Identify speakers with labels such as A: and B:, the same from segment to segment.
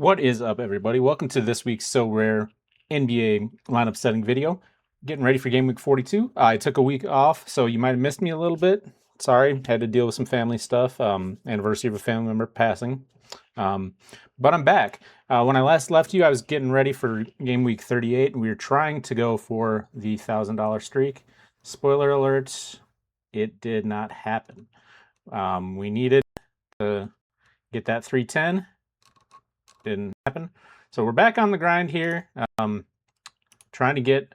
A: What is up, everybody? Welcome to this week's Sorare NBA lineup setting video. Getting ready for game week 42. I took a week off, so you might have missed me a little bit. Sorry, had to deal with some family stuff. Anniversary of a family member passing. But I'm back. When I last left you, I was getting ready for game week 38, and we were trying to go for the $1,000 streak. Spoiler alert, it did not happen. We needed to get that 310. Didn't happen. So we're back on the grind here, trying to get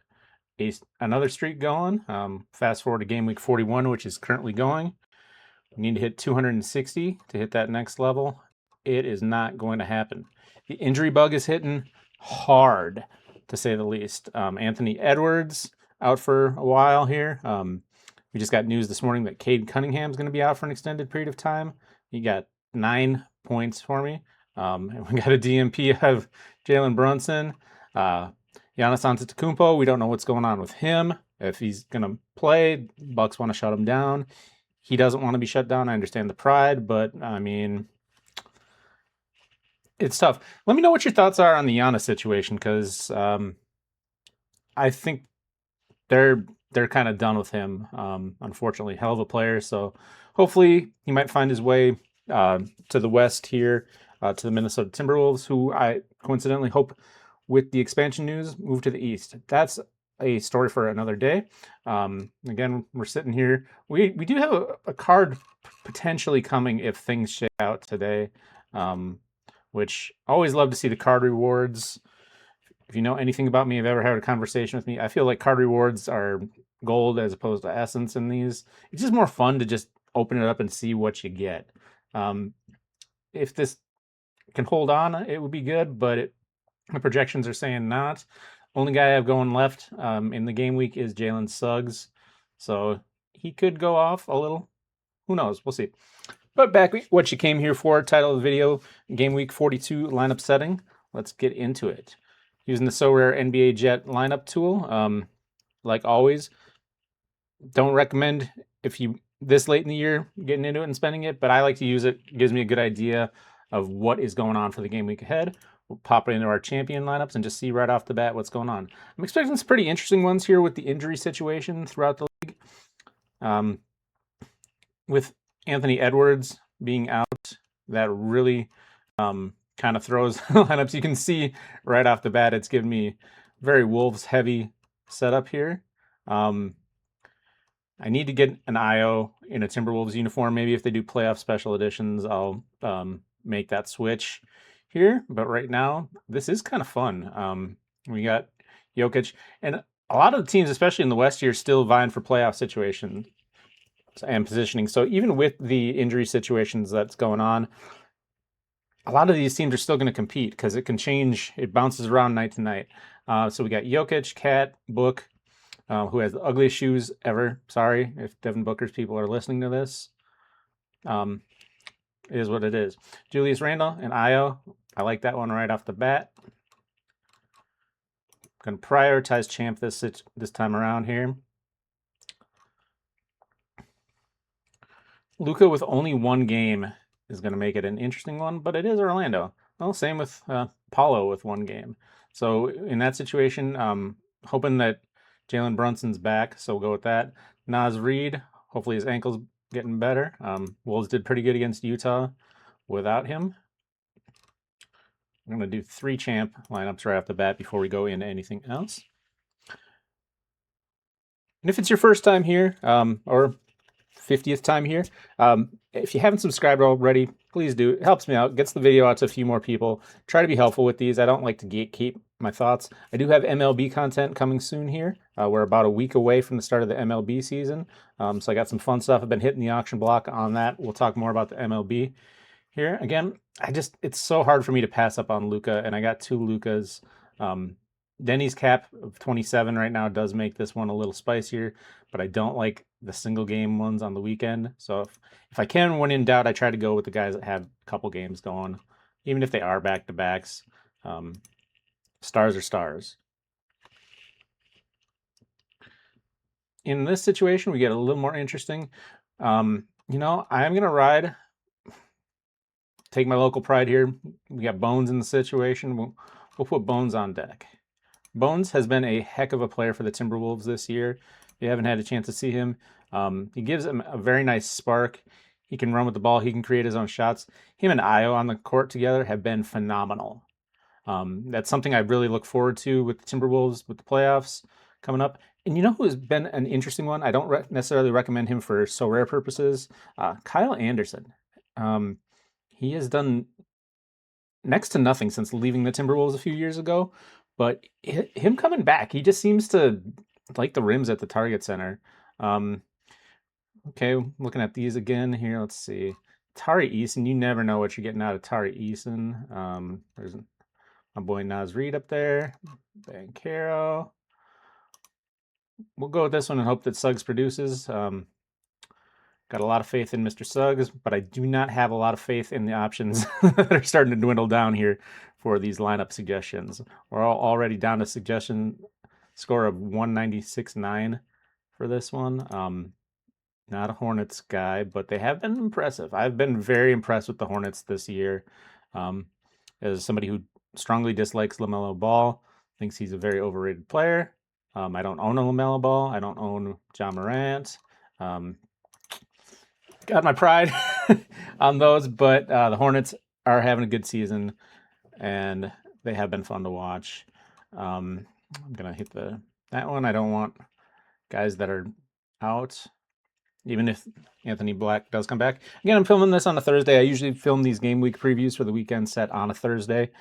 A: another streak going. Fast forward to game week 41, which is currently going. We need to hit 260 to hit that next level. It is not going to happen. The injury bug is hitting hard, to say the least. Anthony Edwards out for a while here. We just got news this morning that Cade Cunningham's going to be out for an extended period of time. He got 9 points for me. And we got a DMP of Jalen Brunson. Giannis Antetokounmpo, we don't know what's going on with him. If he's going to play, Bucks want to shut him down. He doesn't want to be shut down. I understand the pride, but I mean, it's tough. Let me know what your thoughts are on the Giannis situation, because I think they're kind of done with him. Unfortunately, hell of a player. So hopefully he might find his way to the West here, to the Minnesota Timberwolves, who I coincidentally hope, with the expansion news, move to the East. That's a story for another day. Again, we're sitting here. We do have a card potentially coming if things shake out today, which I always love to see the card rewards. If you know anything about me, if you've ever had a conversation with me, I feel like card rewards are gold as opposed to essence in these. It's just more fun to just open it up and see what you get. If this can hold on, it would be good, but the projections are saying not. Only guy I have going left in the game week is Jalen Suggs, so he could go off a little. Who knows? We'll see. But back what you came here for, title of the video, game week 42 lineup setting. Let's get into it. Using the Sorare NBA Jet lineup tool. Like always, don't recommend if you this late in the year getting into it and spending it, but I like to use it. It gives me a good idea of what is going on for the game week ahead. We'll pop it into our champion lineups and just see right off the bat what's going on. I'm expecting some pretty interesting ones here with the injury situation throughout the league. With Anthony Edwards being out, that really kind of throws lineups. You can see right off the bat, it's given me very Wolves heavy setup here. I need to get an IO in a Timberwolves uniform. Maybe if they do playoff special editions, I'll make that switch here. But right now, this is kind of fun. We got Jokic, and a lot of the teams, especially in the West here, still vying for playoff situations and positioning. So even with the injury situations that's going on, a lot of these teams are still going to compete because it can change. It bounces around night to night. So we got Jokic, Cat, Book, who has the ugliest shoes ever. Sorry if Devin Booker's people are listening to this. It is what it is. Julius Randle and Io. I like that one right off the bat. Going to prioritize Champ this time around here. Luka with only one game is going to make it an interesting one, but it is Orlando. Well, same with Paulo with one game. So in that situation, hoping that Jalen Brunson's back, so we'll go with that. Naz Reid, hopefully his ankle's getting better. Wolves did pretty good against Utah without him. I'm going to do 3 champ lineups right off the bat before we go into anything else. And if it's your first time here, or 50th time here, if you haven't subscribed already, please do. It helps me out, gets the video out to a few more people. Try to be helpful with these. I don't like to gatekeep my thoughts. I do have MLB content coming soon here. We're about a week away from the start of the MLB season. So I got some fun stuff. I've been hitting the auction block on that. We'll talk more about the MLB here. Again, it's so hard for me to pass up on Luka, and I got 2 Lukas. Denny's cap of 27 right now does make this one a little spicier, but I don't like the single game ones on the weekend. So if I can, when in doubt, I try to go with the guys that have a couple games going, even if they are back-to-backs. Stars are stars. In this situation, we get a little more interesting. I'm going to ride take my local pride here. We got Bones in the situation. We'll put Bones on deck. Bones has been a heck of a player for the Timberwolves this year. If you haven't had a chance to see him, he gives him a very nice spark. He can run with the ball. He can create his own shots. Him and Io on the court together have been phenomenal. That's something I really look forward to with the Timberwolves with the playoffs coming up. And you know who has been an interesting one? I don't necessarily recommend him for so rare purposes. Kyle Anderson. He has done next to nothing since leaving the Timberwolves a few years ago, but him coming back, he just seems to like the rims at the target center. Okay, looking at these again here. Let's see. Tari Eason, you never know what you're getting out of Tari Eason. There's my boy Naz Reid up there. Bankero. We'll go with this one and hope that Suggs produces. Got a lot of faith in Mr. Suggs, but I do not have a lot of faith in the options that are starting to dwindle down here for these lineup suggestions. We're already down to suggestion score of 196.9 for this one. Not a Hornets guy, but they have been impressive. I've been very impressed with the Hornets this year. As somebody who strongly dislikes LaMelo Ball, thinks he's a very overrated player. I don't own a LaMelo Ball. I don't own John Morant. Got my pride on those, but the Hornets are having a good season, and they have been fun to watch. I'm gonna hit that one. I don't want guys that are out, even if Anthony Black does come back. Again, I'm filming this on a Thursday. I usually film these game week previews for the weekend set on a Thursday,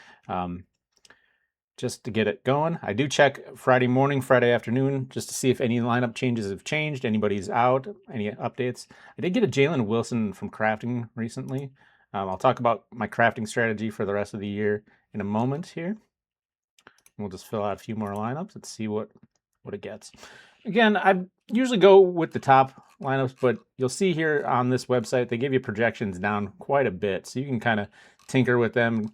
A: just to get it going. I do check Friday morning, Friday afternoon, just to see if any lineup changes have changed, anybody's out, any updates. I did get a Jalen Wilson from crafting recently. I'll talk about my crafting strategy for the rest of the year in a moment here. We'll just fill out a few more lineups. Let's see what it gets. Again, I usually go with the top lineups, but you'll see here on this website, they give you projections down quite a bit, so you can kind of tinker with them,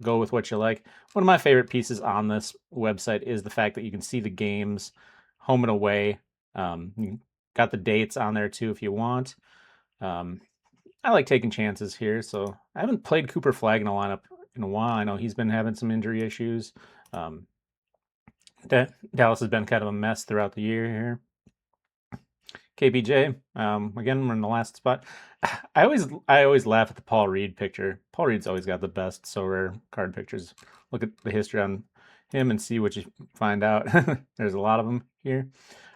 A: go with what you like. One of my favorite pieces on this website is the fact that you can see the games home and away. You got the dates on there too if you want. I like taking chances here, so I haven't played Cooper Flag in a lineup in a while. I know he's been having some injury issues. Dallas has been kind of a mess throughout the year here. KPJ, again, we're in the last spot. I always laugh at the Paul Reed picture. Paul Reed's always got the best so rare card pictures. Look at the history on him and see what you find out. There's a lot of them here.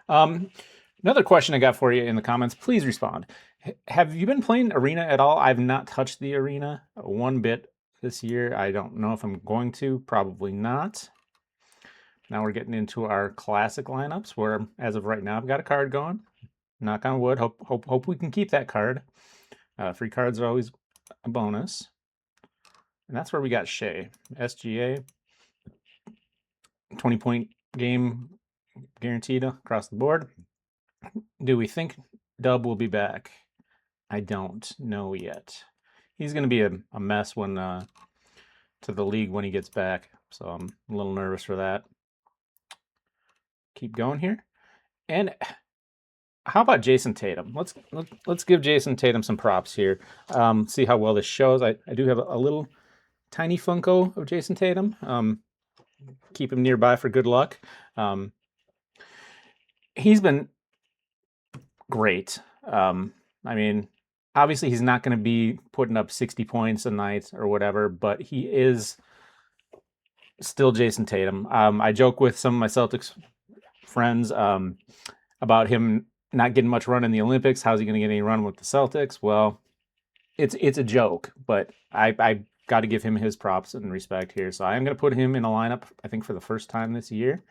A: Another question I got for you in the comments, please respond. Have you been playing Arena at all? I've not touched the Arena one bit this year. I don't know if I'm going to, probably not. Now we're getting into our classic lineups where, as of right now, I've got a card going. Knock on wood. Hope we can keep that card. Free cards are always a bonus. And that's where we got Shea. SGA. 20-point game guaranteed across the board. Do we think Dub will be back? I don't know yet. He's going to be a mess when to the league when he gets back. So I'm a little nervous for that. Keep going here. And how about Jason Tatum? Let's give Jason Tatum some props here. See how well this shows. I do have a little tiny Funko of Jason Tatum. Keep him nearby for good luck. He's been great. I mean, obviously he's not going to be putting up 60 points a night or whatever, but he is still Jason Tatum. I joke with some of my Celtics friends about him not getting much run in the Olympics. How's he going to get any run with the Celtics? Well, it's a joke, but I got to give him his props and respect here. So I am going to put him in a lineup, I think, for the first time this year.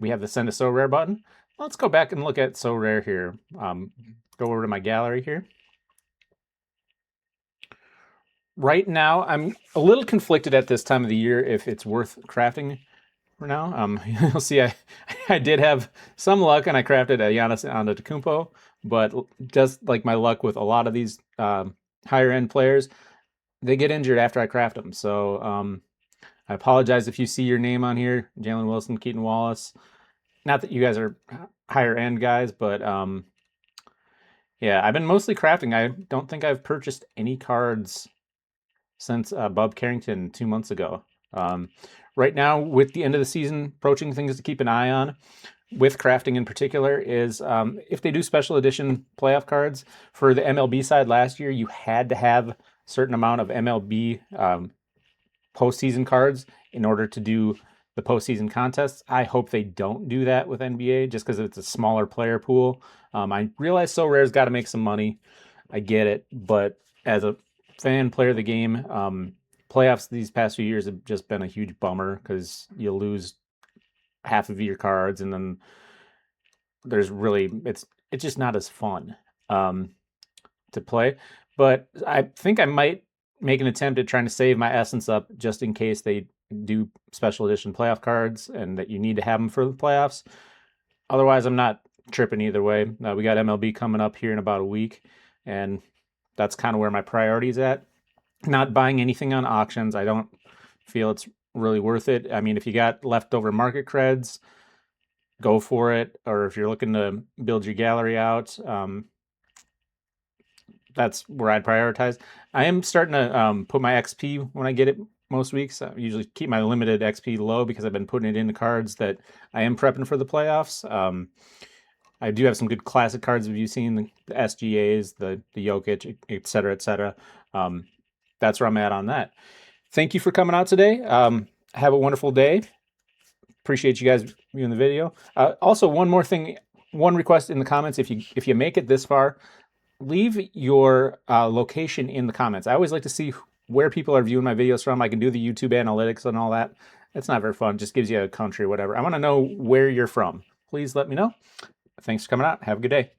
A: We have the send a so rare button. Let's go back and look at so rare here. Go over to my gallery here. Right now, I'm a little conflicted at this time of the year if it's worth crafting for now. You'll see I did have some luck and I crafted a Giannis Antetokounmpo, but just like my luck with a lot of these higher end players, they get injured after I craft them. So I apologize if you see your name on here, Jalen Wilson, Keaton Wallace. Not that you guys are higher end guys, but Yeah, I've been mostly crafting. I don't think I've purchased any cards since Bob Carrington 2 months ago. Um, right now, with the end of the season approaching, things to keep an eye on with crafting in particular is if they do special edition playoff cards for the MLB side last year, you had to have a certain amount of MLB postseason cards in order to do the postseason contests. I hope they don't do that with NBA just because it's a smaller player pool. I realize So Rare's got to make some money. I get it, but as a fan player of the game, playoffs these past few years have just been a huge bummer because you lose half of your cards, and then there's really it's just not as fun um, to play. But I think I might make an attempt at trying to save my essence up just in case they do special edition playoff cards and that you need to have them for the playoffs. Otherwise, I'm not tripping either way. We got MLB coming up here in about a week, and that's kind of where my priority is at. Not buying anything on auctions. I don't feel it's really worth it. I mean, if you got leftover market creds, go for it. Or if you're looking to build your gallery out, that's where I'd prioritize. I am starting to put my XP when I get it most weeks. I usually keep my limited XP low because I've been putting it into cards that I am prepping for the playoffs. I do have some good classic cards. Have you seen the SGAs, the Jokic, et cetera, et cetera? Um, that's where I'm at on that. Thank you for coming out today. Have a wonderful day. Appreciate you guys viewing the video. Also, one more thing, one request in the comments: if you make it this far, leave your location in the comments. I always like to see where people are viewing my videos from. I can do the YouTube analytics and all that. It's not very fun. It just gives you a country or whatever. I want to know where you're from. Please let me know. Thanks for coming out. Have a good day.